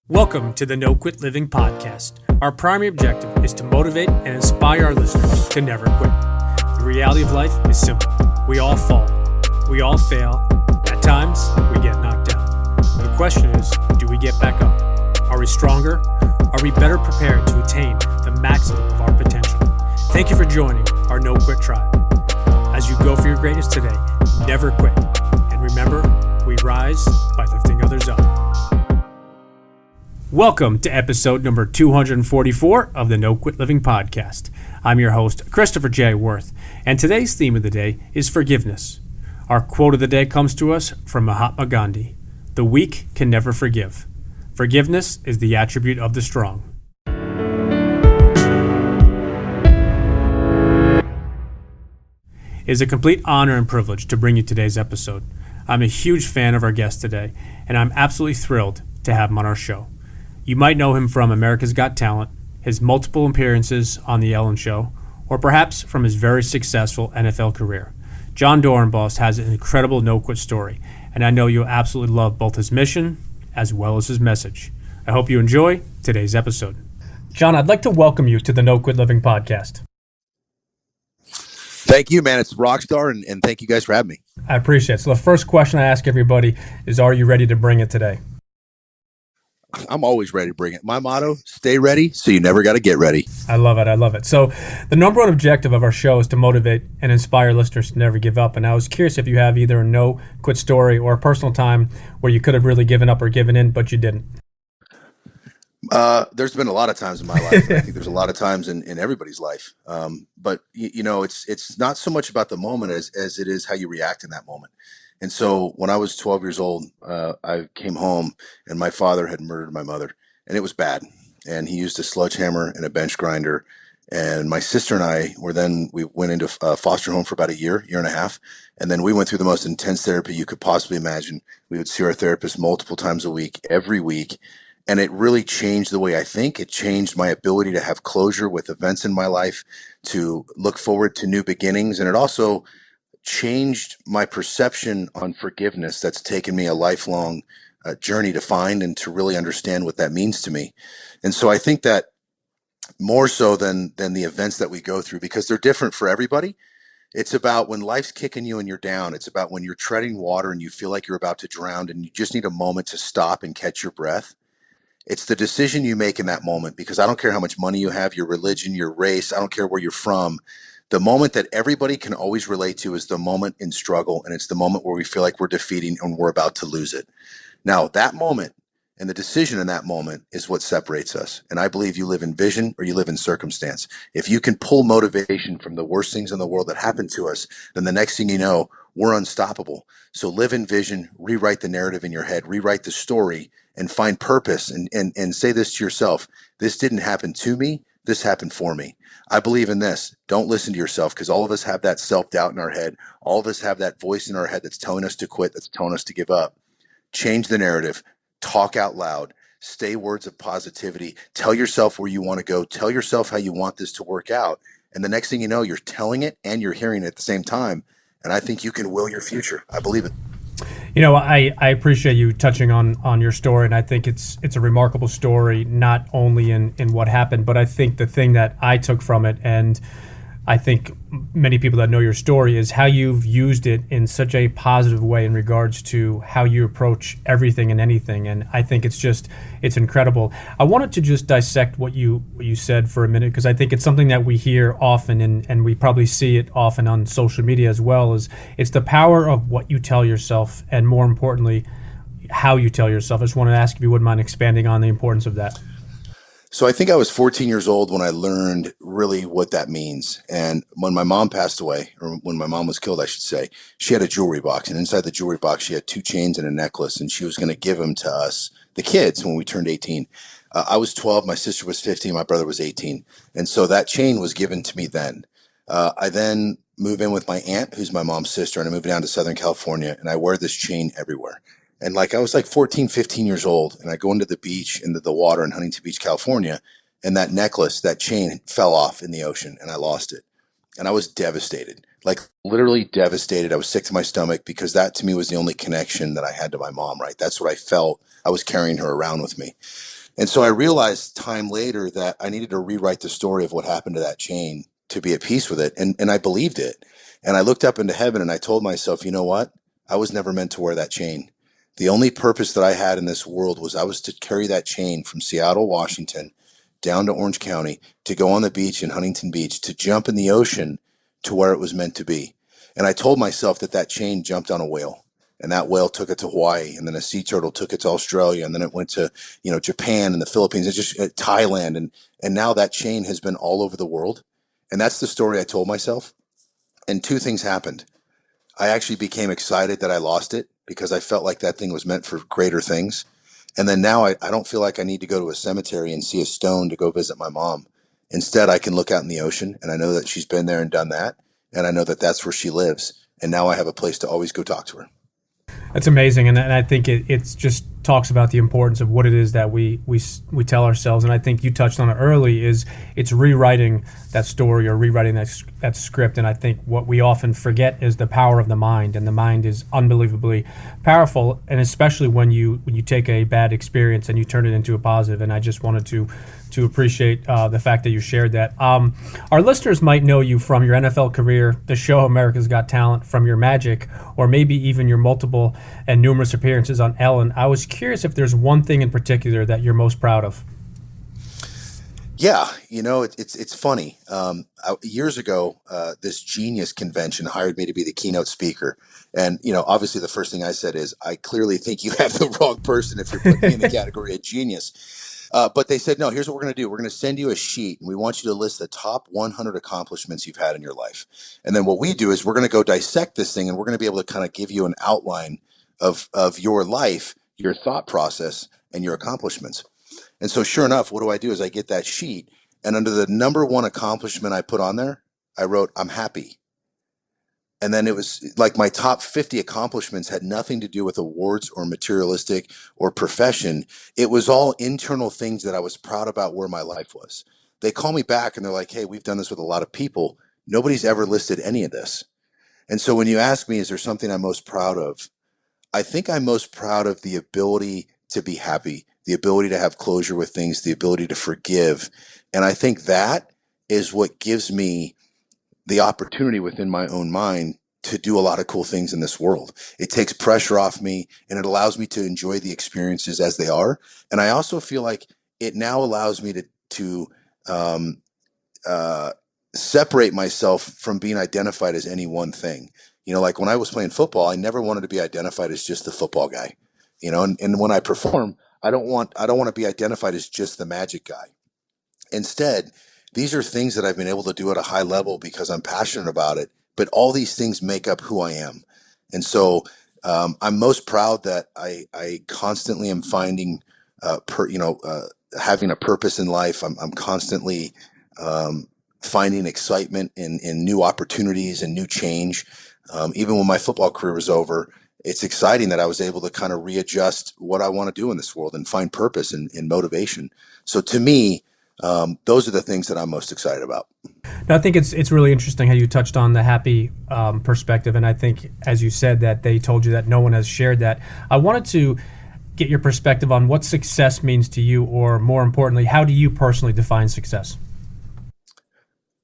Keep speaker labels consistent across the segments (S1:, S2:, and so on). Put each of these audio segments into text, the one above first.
S1: Welcome to the Noquit Living Podcast. Our primary objective is to motivate and inspire our listeners to never quit. The reality of life is simple. We all fall. We all fail. At times, we get knocked down. The question is, do we get back up? Are we stronger? Are we better prepared to attain the maximum of our potential? Thank you for joining our No Quit tribe. As you go for your greatness today, never quit. And remember, we rise by lifting others up. Welcome to episode number 244 of the No Quit Living Podcast. I'm your host, Christopher J. Worth, and today's theme of the day is forgiveness. Our quote of the day comes to us from Mahatma Gandhi. The weak can never forgive. Forgiveness is the attribute of the strong. It is a complete honor and privilege to bring you today's episode. I'm a huge fan of our guest today, and I'm absolutely thrilled to have him on our show. You might know him from America's Got Talent, his multiple appearances on The Ellen Show, or perhaps from his very successful NFL career. Jon Dorenbos has an incredible no-quit story, and I know you'll absolutely love both his mission as well as his message. I hope you enjoy today's episode. Jon, I'd like to welcome you to the No Quit Living Podcast.
S2: Thank you, man. It's Rockstar, and thank you guys for having me.
S1: I appreciate it. So the first question I ask everybody is, are you ready to bring it today?
S2: I'm always ready to bring it. My motto, stay ready, so you never got to get ready.
S1: I love it. I love it. So the number one objective of our show is to motivate and inspire listeners to never give up. And I was curious if you have either a no-quit story or a personal time where you could have really given up or given in, but you didn't.
S2: There's been a lot of times in my life. I think there's a lot of times in everybody's life. But you know, it's not so much about the moment as it is how you react in that moment. And so when I was 12 years old, I came home and my father had murdered my mother, and it was bad. And he used a sledgehammer and a bench grinder. And my sister and we went into foster home for about a year and a half. And then we went through the most intense therapy you could possibly imagine. We would see our therapist multiple times a week, every week. And it really changed the way I think. It changed my ability to have closure with events in my life, to look forward to new beginnings. And it also changed my perception on forgiveness. That's taken me a lifelong journey to find and to really understand what that means to me. And so I think that more so than the events that we go through, because they're different for everybody, it's about when life's kicking you and you're down. It's about when you're treading water and you feel like you're about to drown and you just need a moment to stop and catch your breath. It's the decision you make in that moment, because I don't care how much money you have, your religion, your race, I don't care where you're from. The moment that everybody can always relate to is the moment in struggle, and it's the moment where we feel like we're defeating and we're about to lose it. Now, that moment and the decision in that moment is what separates us. And I believe you live in vision or you live in circumstance. If you can pull motivation from the worst things in the world that happen to us, then the next thing you know, we're unstoppable. So live in vision, rewrite the narrative in your head, rewrite the story, and find purpose, and say this to yourself: this didn't happen to me, this happened for me. I believe in this. Don't listen to yourself, because all of us have that self-doubt in our head. All of us have that voice in our head that's telling us to quit, that's telling us to give up. Change the narrative. Talk out loud. Say words of positivity. Tell yourself where you want to go. Tell yourself how you want this to work out. And the next thing you know, you're telling it and you're hearing it at the same time. And I think you can will your future. I believe it.
S1: You know, I appreciate you touching on your story, and I think it's a remarkable story, not only in what happened, but I think the thing that I took from it, and I think many people that know your story, is how you've used it in such a positive way in regards to how you approach everything and anything. And I think it's incredible. I wanted to just dissect what you said for a minute, because I think it's something that we hear often, and we probably see it often on social media as well. Is it's the power of what you tell yourself, and more importantly, how you tell yourself. I just want to ask if you wouldn't mind expanding on the importance of that.
S2: So I think I was 14 years old when I learned really what that means. And when my mom passed away, or when my mom was killed, I should say, she had a jewelry box. And inside the jewelry box, she had 2 chains and a necklace. And she was going to give them to us, the kids, when we turned 18. I was 12. My sister was 15. My brother was 18. And so that chain was given to me then. I then moved in with my aunt, who's my mom's sister. And I moved down to Southern California. And I wear this chain everywhere. And I was 14, 15 years old, and I go into the beach, into the water in Huntington Beach, California, and that necklace, that chain fell off in the ocean, and I lost it. And I was devastated, literally devastated. I was sick to my stomach, because that to me was the only connection that I had to my mom, right? That's what I felt. I was carrying her around with me. And so I realized time later that I needed to rewrite the story of what happened to that chain to be at peace with it. And I believed it. And I looked up into heaven and I told myself, you know what? I was never meant to wear that chain. The only purpose that I had in this world was I was to carry that chain from Seattle, Washington, down to Orange County, to go on the beach in Huntington Beach, to jump in the ocean to where it was meant to be. And I told myself that that chain jumped on a whale. And that whale took it to Hawaii, and then a sea turtle took it to Australia, and then it went to, Japan and the Philippines, and just Thailand, and now that chain has been all over the world. And that's the story I told myself. And two things happened. I actually became excited that I lost it because I felt like that thing was meant for greater things. And then now I don't feel like I need to go to a cemetery and see a stone to go visit my mom. Instead, I can look out in the ocean and I know that she's been there and done that. And I know that that's where she lives. And now I have a place to always go talk to her.
S1: That's amazing, and I think it's just talks about the importance of what it is that we tell ourselves. And I think you touched on it early. Is it's rewriting that story or rewriting that script. And I think what we often forget is the power of the mind, and the mind is unbelievably powerful. And especially when you take a bad experience and you turn it into a positive. And I just wanted to appreciate the fact that you shared that. Our listeners might know you from your NFL career, the show America's Got Talent, from your magic, or maybe even your multiple and numerous appearances on Ellen. I was curious if there's one thing in particular that you're most proud of.
S2: Yeah, it's funny. Years ago, this Genius convention hired me to be the keynote speaker, and obviously, the first thing I said is, "I clearly think you have the wrong person if you're putting me in the category of genius." But they said, "No, here's what we're going to do. We're going to send you a sheet, and we want you to list the top 100 accomplishments you've had in your life. And then what we do is we're going to go dissect this thing, and we're going to be able to kind of give you an outline of your life, your thought process, and your accomplishments." And so sure enough, what do I do is I get that sheet, and under the number one accomplishment I put on there, I wrote, "I'm happy." And then it was like my top 50 accomplishments had nothing to do with awards or materialistic or profession. It was all internal things that I was proud about where my life was. They call me back and they're like, "Hey, we've done this with a lot of people. Nobody's ever listed any of this." And so when you ask me, is there something I'm most proud of? I think I'm most proud of the ability to be happy, the ability to have closure with things, the ability to forgive. And I think that is what gives me the opportunity within my own mind to do a lot of cool things in this world. It takes pressure off me and it allows me to enjoy the experiences as they are. And I also feel like it now allows me to um, uh, separate myself from being identified as any one thing. Like when I was playing football, I never wanted to be identified as just the football guy. And when I perform, I don't want to be identified as just the magic guy. Instead, these are things that I've been able to do at a high level because I'm passionate about it. But all these things make up who I am. And so I'm most proud that I constantly am finding, having a purpose in life. I'm constantly um, finding excitement in new opportunities and new change. Even when my football career was over, it's exciting that I was able to kind of readjust what I want to do in this world and find purpose and motivation. So to me, those are the things that I'm most excited about.
S1: Now, I think it's really interesting how you touched on the happy perspective, and I think, as you said, that they told you that no one has shared that. I wanted to get your perspective on what success means to you, or more importantly, how do you personally define success?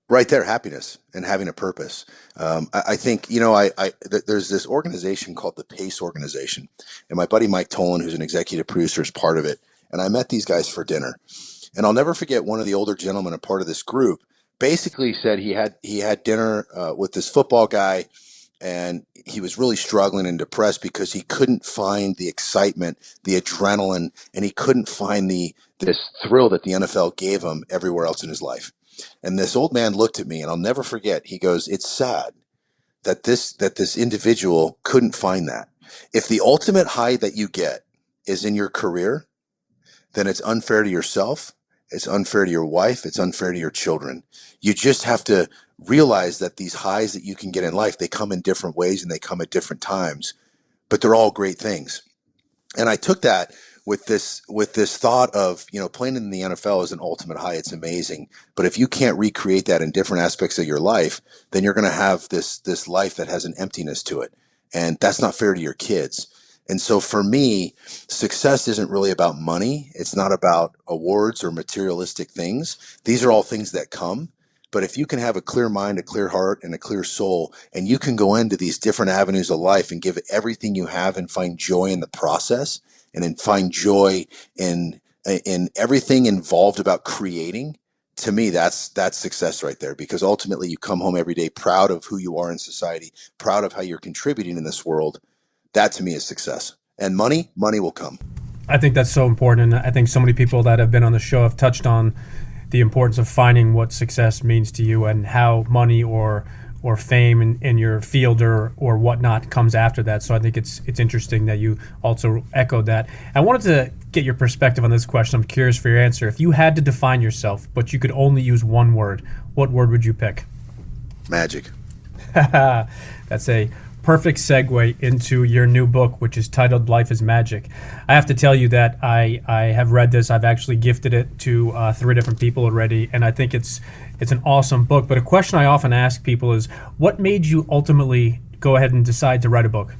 S2: Right there, happiness and having a purpose. I think there's this organization called the PACE organization, and my buddy Mike Tolan, who's an executive producer, is part of it. And I met these guys for dinner, and I'll never forget one of the older gentlemen, a part of this group, basically said he had dinner with this football guy, and he was really struggling and depressed because he couldn't find the excitement, the adrenaline, and he couldn't find the this thrill that the NFL gave him everywhere else in his life. And this old man looked at me, and I'll never forget. He goes, "It's sad that this individual couldn't find that. If the ultimate high that you get is in your career, then it's unfair to yourself. It's unfair to your wife. It's unfair to your children. You just have to realize that these highs that you can get in life, they come in different ways and they come at different times, but they're all great things." And I took that with this thought of, playing in the NFL is an ultimate high. It's amazing. But if you can't recreate that in different aspects of your life, then you're going to have this life that has an emptiness to it. And that's not fair to your kids. And so for me, success isn't really about money. It's not about awards or materialistic things. These are all things that come. But if you can have a clear mind, a clear heart, and a clear soul, and you can go into these different avenues of life and give it everything you have and find joy in the process, and then find joy in everything involved about creating, to me, that's success right there. Because ultimately, you come home every day proud of who you are in society, proud of how you're contributing in this world. That to me is success. And money will come.
S1: I think that's so important, and I think so many people that have been on the show have touched on the importance of finding what success means to you and how money or fame in your field or whatnot comes after that. So I think it's interesting that you also echoed that. I wanted to get your perspective on this question. I'm curious for your answer. If you had to define yourself, but you could only use one word, what word would you pick?
S2: Magic.
S1: That's a perfect segue into your new book, which is titled Life is Magic. I have to tell you that I have read this. I've actually gifted it to 3 different people already, and I think it's an awesome book. But a question I often ask people is, what made you ultimately go ahead and decide to write a book?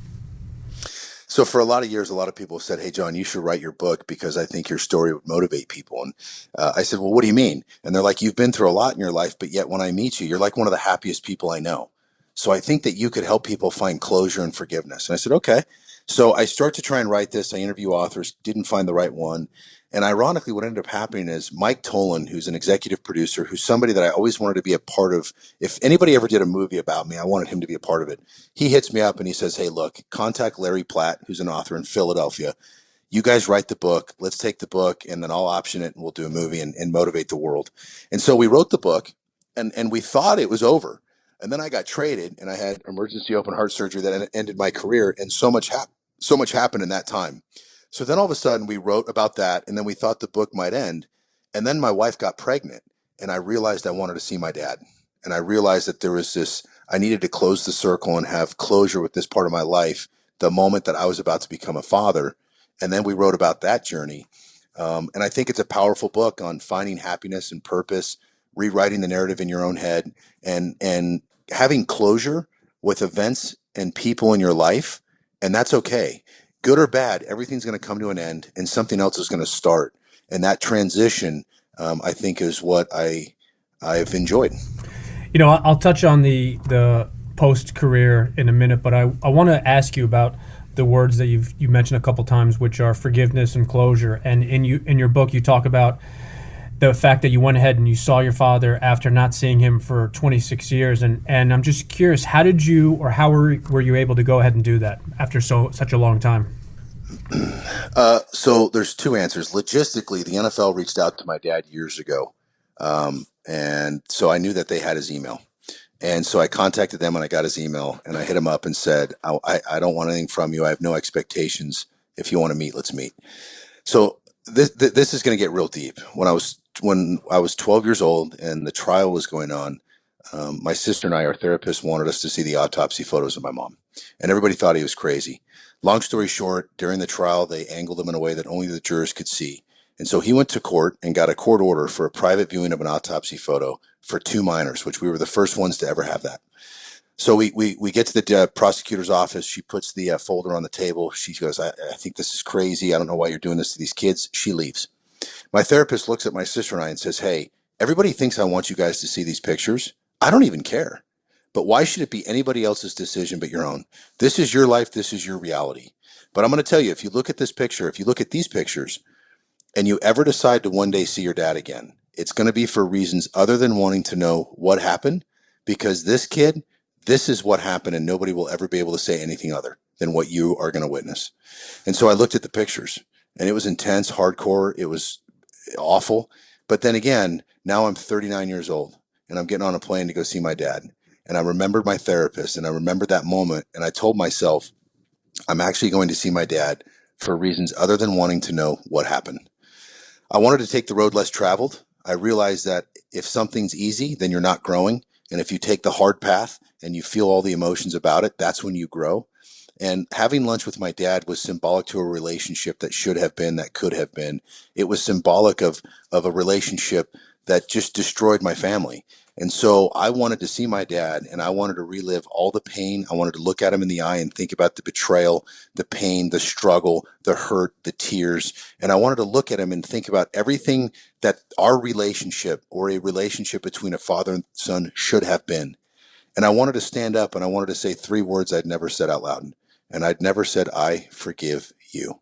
S2: So for a lot of years, a lot of people have said, "Hey, Jon, you should write your book because I think your story would motivate people." And I said, "Well, what do you mean?" And they're like, "You've been through a lot in your life, but yet when I meet you, you're like one of the happiest people I know. So I think that you could help people find closure and forgiveness." And I said, "Okay." So I start to try and write this. I interview authors, didn't find the right one. And ironically, what ended up happening is Mike Tolan, who's an executive producer, who's somebody that I always wanted to be a part of. If anybody ever did a movie about me, I wanted him to be a part of it. He hits me up and he says, "Hey, look, contact Larry Platt, who's an author in Philadelphia. You guys write the book. Let's take the book and then I'll option it and we'll do a movie and motivate the world." And so we wrote the book and we thought it was over. And then I got traded and I had emergency open heart surgery that ended my career. And so much happened in that time. So then all of a sudden we wrote about that and then we thought the book might end. And then my wife got pregnant and I realized I wanted to see my dad. And I realized that there was this, I needed to close the circle and have closure with this part of my life the moment that I was about to become a father. And then we wrote about that journey. And I think it's a powerful book on finding happiness and purpose, rewriting the narrative in your own head, and having closure with events and people in your life. And that's okay. Good or bad, everything's going to come to an end and something else is going to start. And that transition, I think, is what I've enjoyed.
S1: You know, I'll touch on the post career in a minute, but I want to ask you about the words that you mentioned a couple times, which are forgiveness and closure. And in your book, you talk about the fact that you went ahead and you saw your father after not seeing him for 26 years. And I'm just curious, how did you, or how were you able to go ahead and do that after such a long time?
S2: So there's 2 answers. Logistically, the NFL reached out to my dad years ago. And so I knew that they had his email. And so I contacted them and I got his email and I hit him up and said, I don't want anything from you. I have no expectations. If you want to meet, let's meet. So this is going to get real deep. When I was 12 years old and the trial was going on, my sister and I, our therapist, wanted us to see the autopsy photos of my mom, and everybody thought he was crazy. Long story short, during the trial, they angled him in a way that only the jurors could see. And so he went to court and got a court order for a private viewing of an autopsy photo for 2 minors, which we were the first ones to ever have that. So we get to the prosecutor's office. She puts the folder on the table. She goes, I think this is crazy. I don't know why you're doing this to these kids. She leaves. My therapist looks at my sister and I and says, "Hey, everybody thinks I want you guys to see these pictures. I don't even care. But why should it be anybody else's decision but your own? This is your life. This is your reality. But I'm going to tell you, if you look at this picture, if you look at these pictures, and you ever decide to one day see your dad again, it's going to be for reasons other than wanting to know what happened, because this kid, this is what happened, and nobody will ever be able to say anything other than what you are going to witness." And so I looked at the pictures, and it was intense, hardcore. It was awful. But then again, now I'm 39 years old, and I'm getting on a plane to go see my dad. And I remembered my therapist, and I remembered that moment, and I told myself, I'm actually going to see my dad for reasons other than wanting to know what happened. I wanted to take the road less traveled. I realized that if something's easy, then you're not growing. And if you take the hard path and you feel all the emotions about it, that's when you grow. And having lunch with my dad was symbolic to a relationship that should have been, that could have been. It was symbolic of a relationship that just destroyed my family. And so I wanted to see my dad, and I wanted to relive all the pain. I wanted to look at him in the eye and think about the betrayal, the pain, the struggle, the hurt, the tears. And I wanted to look at him and think about everything that our relationship, or a relationship between a father and son, should have been. And I wanted to stand up and I wanted to say three words I'd never said out loud. And I'd never said, "I forgive you."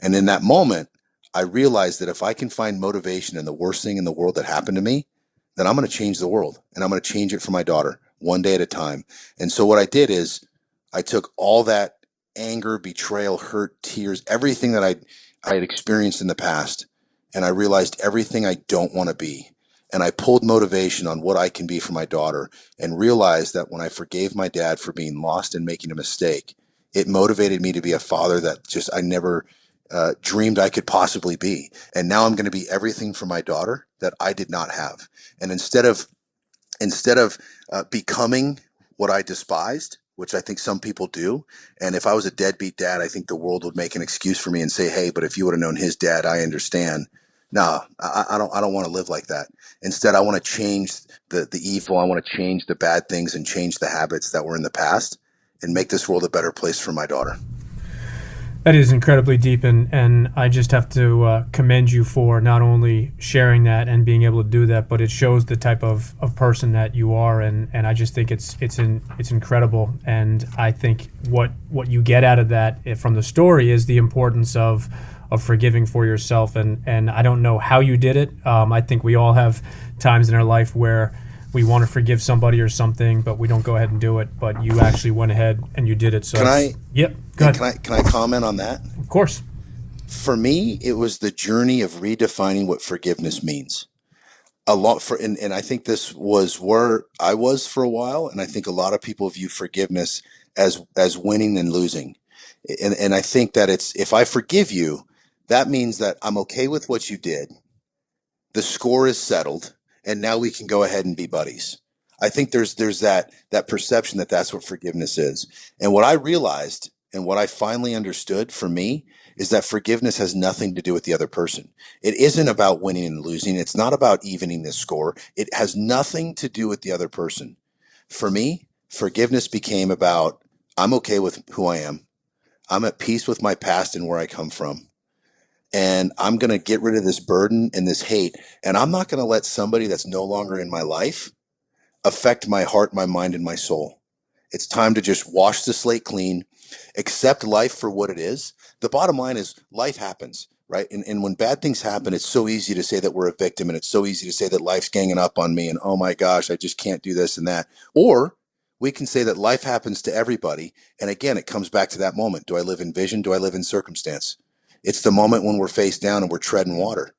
S2: And in that moment, I realized that if I can find motivation in the worst thing in the world that happened to me, then I'm going to change the world, and I'm going to change it for my daughter one day at a time. And so what I did is I took all that anger, betrayal, hurt, tears, everything that I had experienced in the past, and I realized everything I don't want to be. And I pulled motivation on what I can be for my daughter, and realized that when I forgave my dad for being lost and making a mistake, it motivated me to be a father that just I never dreamed I could possibly be. And now I'm going to be everything for my daughter that I did not have. And instead of becoming what I despised, which I think some people do, and if I was a deadbeat dad, I think the world would make an excuse for me and say, "Hey, but if you would have known his dad, I understand." No, I don't. I don't want to live like that. Instead, I want to change the evil. I want to change the bad things and change the habits that were in the past, and make this world a better place for my daughter.
S1: That is incredibly deep, and I just have to commend you for not only sharing that and being able to do that, but it shows the type of person that you are, and I just think it's incredible, and I think what you get out of that from the story is the importance of forgiving for yourself, and I don't know how you did it. I think we all have times in our life where we want to forgive somebody or something, but we don't go ahead and do it. But you actually went ahead and you did it. So
S2: Can I?
S1: Yep. Go ahead.
S2: Can I comment on that?
S1: Of course.
S2: For me, it was the journey of redefining what forgiveness means. A lot for, and I think this was where I was for a while, and I think a lot of people view forgiveness as winning and losing. And I think that it's, if I forgive you, that means that I'm okay with what you did. The score is settled, and now we can go ahead and be buddies. I think there's that perception that that's what forgiveness is. And what I realized and what I finally understood for me is that forgiveness has nothing to do with the other person. It isn't about winning and losing. It's not about evening the score. It has nothing to do with the other person. For me, forgiveness became about, I'm okay with who I am. I'm at peace with my past and where I come from. And I'm going to get rid of this burden and this hate. And I'm not going to let somebody that's no longer in my life affect my heart, my mind, and my soul. It's time to just wash the slate clean, accept life for what it is. The bottom line is life happens, right? And when bad things happen, it's so easy to say that we're a victim, and it's so easy to say that life's ganging up on me and, oh my gosh, I just can't do this and that. Or we can say that life happens to everybody. And again, it comes back to that moment. Do I live in vision? Do I live in circumstance? It's the moment when we're face down and we're treading water.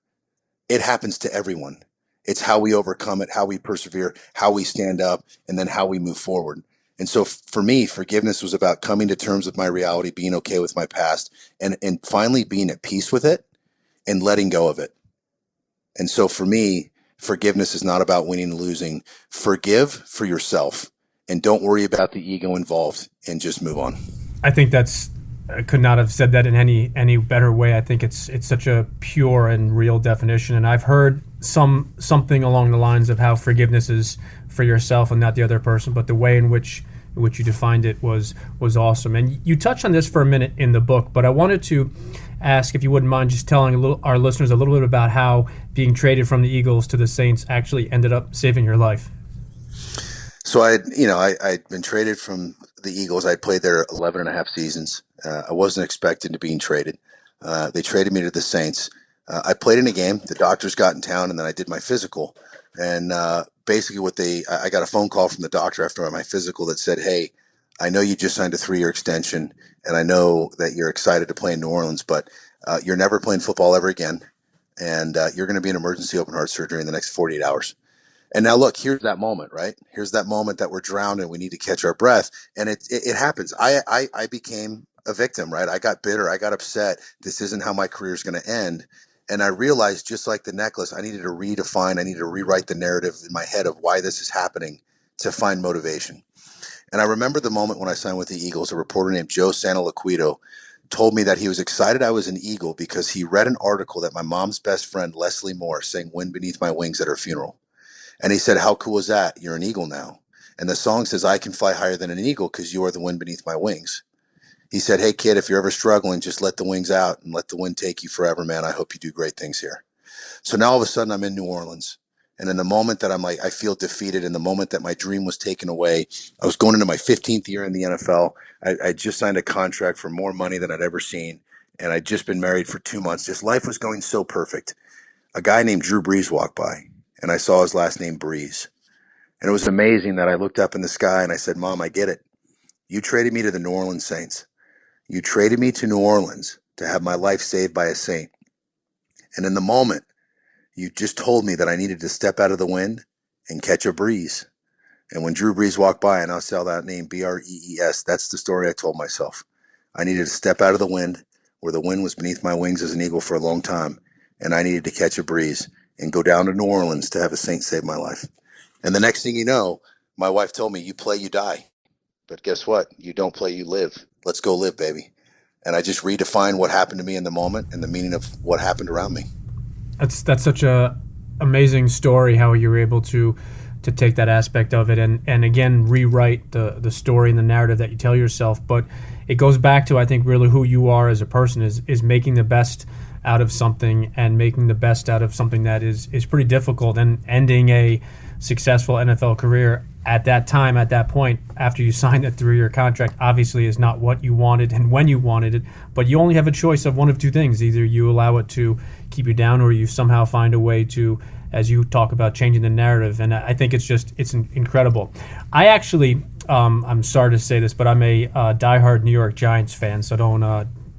S2: It happens to everyone. It's how we overcome it, how we persevere, how we stand up, and then how we move forward. And so for me, forgiveness was about coming to terms with my reality, being okay with my past, and finally being at peace with it and letting go of it. And so for me, forgiveness is not about winning and losing. Forgive for yourself, and don't worry about the ego involved, and just move on.
S1: I think that's I could not have said that in any better way. I think it's such a pure and real definition, and I've heard something along the lines of how forgiveness is for yourself and not the other person, but the way in which you defined it was awesome. And you touched on this for a minute in the book, but I wanted to ask if you wouldn't mind just telling our listeners a little bit about how being traded from the Eagles to the Saints actually ended up saving your life.
S2: So I'd been traded from the Eagles. I'd played there 11 and a half seasons. I wasn't expected to being traded. They traded me to the Saints. I played in a game. The doctors got in town, and then I did my physical. And basically I got a phone call from the doctor after my physical that said, "Hey, I know you just signed a 3-year extension, and I know that you're excited to play in New Orleans, but you're never playing football ever again. And you're going to be in emergency open heart surgery in the next 48 hours. And now look, here's that moment, right? Here's that moment that we're drowned and we need to catch our breath. And it happens. I became a victim, right? I got bitter. I got upset. This isn't how my career is going to end. And I realized, just like the necklace, I needed to redefine, I needed to rewrite the narrative in my head of why this is happening to find motivation. And I remember the moment when I signed with the Eagles. A reporter named Joe Santoliquito told me that he was excited I was an Eagle because he read an article that my mom's best friend, Leslie Moore, sang "Wind Beneath My Wings" at her funeral. And he said, how cool is that? You're an eagle now. And the song says, I can fly higher than an eagle because you are the wind beneath my wings. He said, hey, kid, if you're ever struggling, just let the wings out and let the wind take you forever, man. I hope you do great things here. So now all of a sudden I'm in New Orleans. And in the moment that I'm like, I feel defeated, in the moment that my dream was taken away, I was going into my 15th year in the NFL. I just signed a contract for more money than I'd ever seen. And I'd just been married for 2 months. Just life was going so perfect. A guy named Drew Brees walked by, and I saw his last name, Brees. And it was amazing that I looked up in the sky and I said, Mom, I get it. You traded me to the New Orleans Saints. You traded me to New Orleans to have my life saved by a saint. And in the moment, you just told me that I needed to step out of the wind and catch a breeze. And when Drew Brees walked by, and I'll sell that name, Brees, that's the story I told myself. I needed to step out of the wind where the wind was beneath my wings as an eagle for a long time. And I needed to catch a breeze and go down to New Orleans to have a saint save my life. And the next thing you know, my wife told me, you play, you die. But guess what? You don't play, you live. Let's go live, baby. And I just redefined what happened to me in the moment and the meaning of what happened around me.
S1: That's such a amazing story, how you were able to take that aspect of it and again rewrite the story and the narrative that you tell yourself. But it goes back to, I think, really who you are as a person is making the best out of something, and making the best out of something that is pretty difficult, and ending a successful NFL career at that time, at that point, after you signed that 3-year contract, obviously is not what you wanted and when you wanted it, but you only have a choice of one of two things. Either you allow it to keep you down, or you somehow find a way to, as you talk about, changing the narrative. And I think it's incredible. I actually, I'm sorry to say this, but I'm a diehard New York Giants fan, so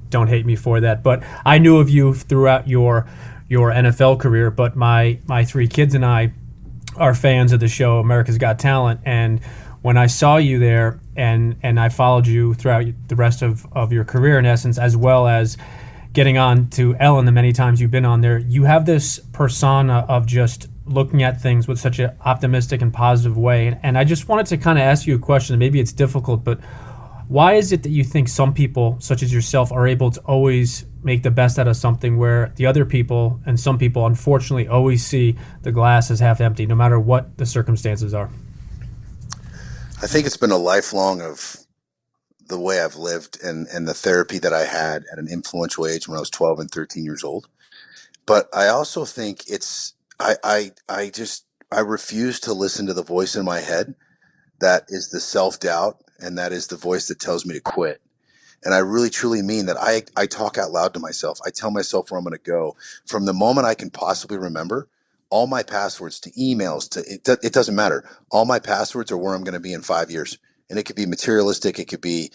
S1: don't hate me for that. But I knew of you throughout your NFL career, but my 3 kids and I are fans of the show America's Got Talent, and when I saw you there, and I followed you throughout the rest of your career, in essence, as well as getting on to Ellen the many times you've been on there, you have this persona of just looking at things with such an optimistic and positive way. And I just wanted to kind of ask you a question. Maybe it's difficult, but why is it that you think some people, such as yourself, are able to always make the best out of something, where the other people, and some people, unfortunately, always see the glass as half empty, no matter what the circumstances are?
S2: I think it's been a lifelong of the way I've lived and the therapy that I had at an influential age when I was 12 and 13 years old. But I also think I refuse to listen to the voice in my head that is the self-doubt, and that is the voice that tells me to quit. And I really, truly mean that I talk out loud to myself. I tell myself where I'm going to go. From the moment I can possibly remember, all my passwords to emails, it doesn't matter. All my passwords are where I'm going to be in 5 years. And it could be materialistic, it could be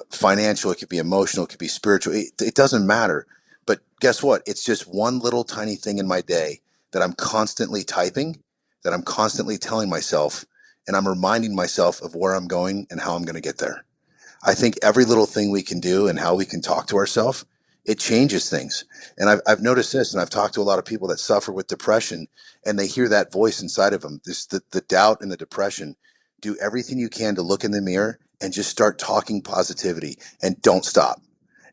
S2: financial, it could be emotional, it could be spiritual. It doesn't matter. But guess what? It's just one little tiny thing in my day that I'm constantly typing, that I'm constantly telling myself, and I'm reminding myself of where I'm going and how I'm going to get there. I think every little thing we can do and how we can talk to ourselves, it changes things. And I've noticed this, and I've talked to a lot of people that suffer with depression, and they hear that voice inside of them, the doubt and the depression. Do everything you can to look in the mirror and just start talking positivity, and don't stop.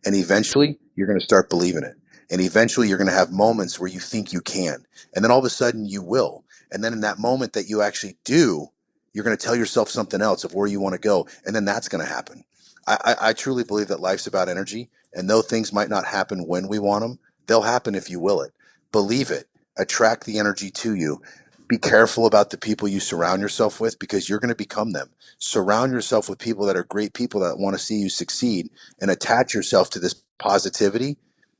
S2: And eventually you're going to start believing it. And eventually you're going to have moments where you think you can. And then all of a sudden you will. And then in that moment that you actually do, you're going to tell yourself something else of where you want to go. And then that's going to happen. I truly believe that life's about energy. And though things might not happen when we want them, they'll happen if you will it. Believe it. Attract the energy to you. Be careful about the people you surround yourself with, because you're going to become them. Surround yourself with people that are great people that want to see you succeed, and attach yourself to this positivity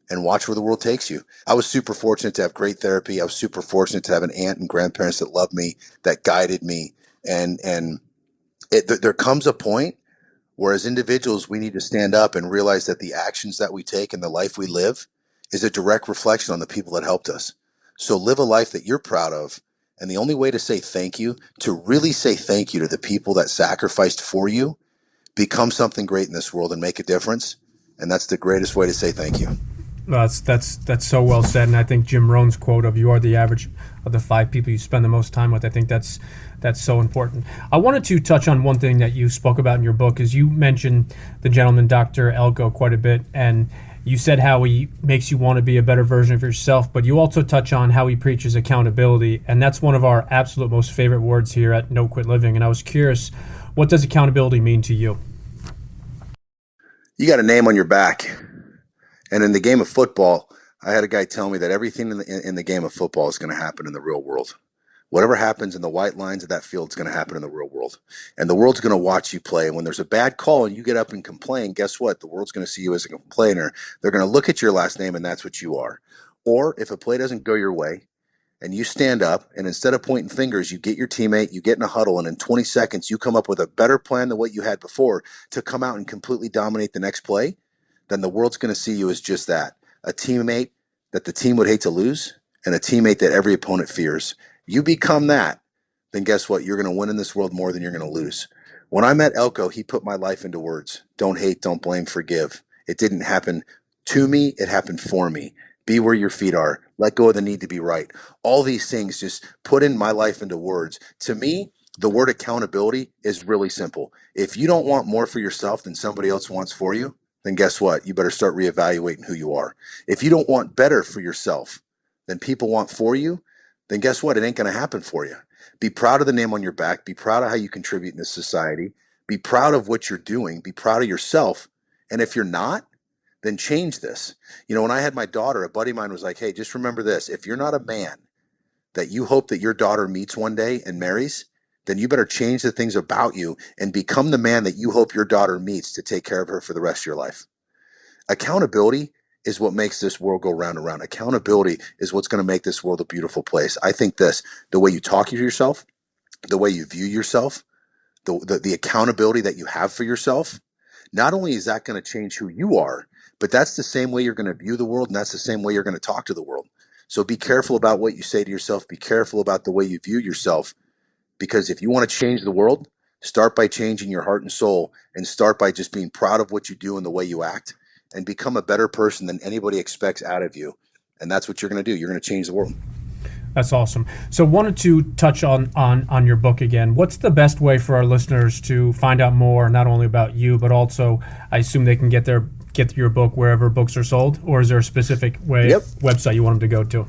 S2: and watch where the world takes you. I was super fortunate to have great therapy. I was super fortunate to have an aunt and grandparents that loved me, that guided me. And there comes a point where as individuals, we need to stand up and realize that the actions that we take and the life we live is a direct reflection on the people that helped us. So live a life that you're proud of. And the only way to say thank you, to really say thank you to the people that sacrificed for you, become something great in this world and make a difference. And that's the greatest way to say thank you.
S1: That's so well said. And I think Jim Rohn's quote of "you are the average of the 5 people you spend the most time with," I think that's so important. I wanted to touch on one thing that you spoke about in your book, is you mentioned the gentleman, Dr. Elko, quite a bit. And You said how he makes you want to be a better version of yourself, but you also touch on how he preaches accountability, and that's one of our absolute most favorite words here at No Quit Living. And I was curious, what does accountability mean to you?
S2: You got a name on your back. And in the game of football, I had a guy tell me that everything in the game of football is going to happen in the real world. Whatever happens in the white lines of that field is going to happen in the real world. And the world's going to watch you play. And when there's a bad call and you get up and complain, guess what? The world's going to see you as a complainer. They're going to look at your last name and that's what you are. Or if a play doesn't go your way and you stand up and instead of pointing fingers, you get your teammate, you get in a huddle, and in 20 seconds, you come up with a better plan than what you had before to come out and completely dominate the next play, then the world's going to see you as just that. A teammate that the team would hate to lose and a teammate that every opponent fears. You become that, then guess what? You're going to win in this world more than you're going to lose. When I met Elko, he put my life into words. Don't hate, don't blame, forgive. It didn't happen to me. It happened for me. Be where your feet are. Let go of the need to be right. All these things just put in my life into words. To me, the word accountability is really simple. If you don't want more for yourself than somebody else wants for you, then guess what? You better start reevaluating who you are. If you don't want better for yourself than people want for you, then guess what? It ain't going to happen for you. Be proud of the name on your back. Be proud of how you contribute in this society. Be proud of what you're doing. Be proud of yourself. And if you're not, then change this. When I had my daughter, a buddy of mine was like, hey, just remember this. If you're not a man that you hope that your daughter meets one day and marries, then you better change the things about you and become the man that you hope your daughter meets to take care of her for the rest of your life. Accountability is what makes this world go round and round. Accountability is what's going to make this world a beautiful place. I think the way you talk to yourself, the way you view yourself, the accountability that you have for yourself, not only is that going to change who you are, but that's the same way you're going to view the world, and that's the same way you're going to talk to the world. So be careful about what you say to yourself. Be careful about the way you view yourself, because if you want to change the world, start by changing your heart and soul, and start by just being proud of what you do and the way you act, and become a better person than anybody expects out of you. And that's what you're going to do. You're going to change the world.
S1: That's awesome. So wanted to touch on your book again. What's the best way for our listeners to find out more, not only about you, but also I assume they can get your book wherever books are sold, or is there a specific website you want them to go to?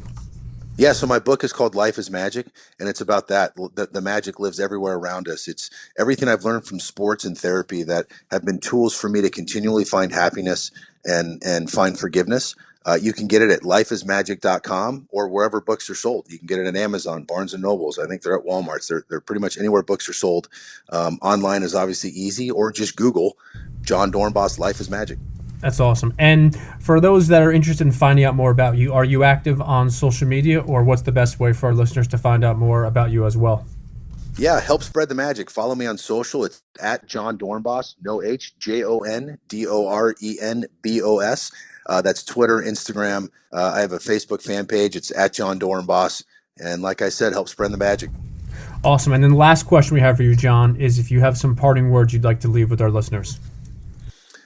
S2: Yeah, so my book is called Life is Magic, and it's about that. The magic lives everywhere around us. It's everything I've learned from sports and therapy that have been tools for me to continually find happiness and find forgiveness. You can get it at lifeismagic.com or wherever books are sold. You can get it at Amazon, Barnes and Nobles. I think they're at Walmart's. They're pretty much anywhere books are sold. Online is obviously easy, or just Google Jon Dorenbos, Life is Magic.
S1: That's awesome. And for those that are interested in finding out more about you, are you active on social media, or what's the best way for our listeners to find out more about you as well?
S2: Yeah, help spread the magic. Follow me on social. It's at Jon Dorenbos, no H, JONDORENBOS. That's Twitter, Instagram. I have a Facebook fan page. It's at Jon Dorenbos. And like I said, help spread the magic.
S1: Awesome. And then the last question we have for you, Jon, is if you have some parting words you'd like to leave with our listeners.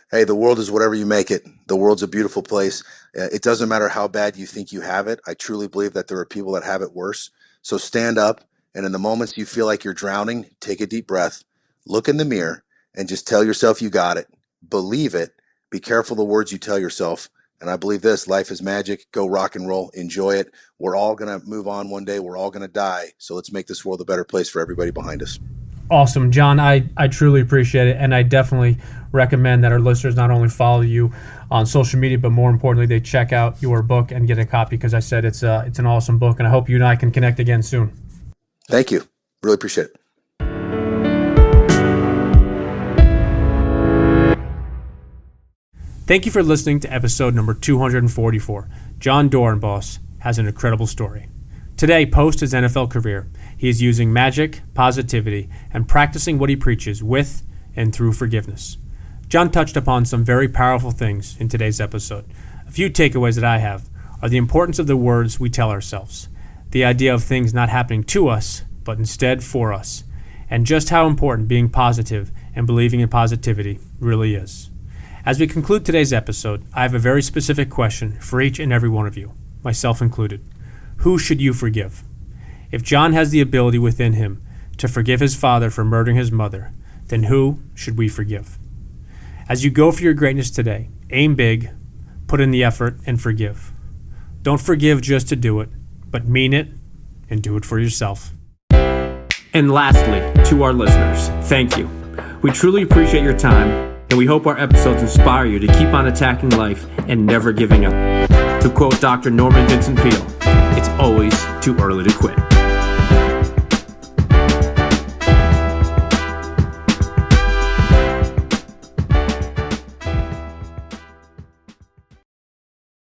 S2: Hey, the world is whatever you make it. The world's a beautiful place. It doesn't matter how bad you think you have it. I truly believe that there are people that have it worse. So stand up, and in the moments you feel like you're drowning, take a deep breath, look in the mirror, and just tell yourself you got it. Believe it. Be careful the words you tell yourself. And I believe this: life is magic. Go rock and roll. Enjoy it. We're all going to move on one day. We're all going to die. So let's make this world a better place for everybody behind us.
S1: Awesome, Jon. I truly appreciate it, and I definitely recommend that our listeners not only follow you on social media, but more importantly, they check out your book and get a copy, because I said it's an awesome book, and I hope you and I can connect again soon.
S2: Thank you. Really appreciate it.
S1: Thank you for listening to episode number 244. Jon Dorenbos has an incredible story. Today, post his NFL career, he is using magic, positivity, and practicing what he preaches with and through forgiveness. Jon touched upon some very powerful things in today's episode. A few takeaways that I have are the importance of the words we tell ourselves, the idea of things not happening to us, but instead for us, and just how important being positive and believing in positivity really is. As we conclude today's episode, I have a very specific question for each and every one of you, myself included. Who should you forgive? If Jon has the ability within him to forgive his father for murdering his mother, then who should we forgive? As you go for your greatness today, aim big, put in the effort, and forgive. Don't forgive just to do it, but mean it and do it for yourself. And lastly, to our listeners, thank you. We truly appreciate your time, and we hope our episodes inspire you to keep on attacking life and never giving up. To quote Dr. Norman Vincent Peale, it's always too early to quit.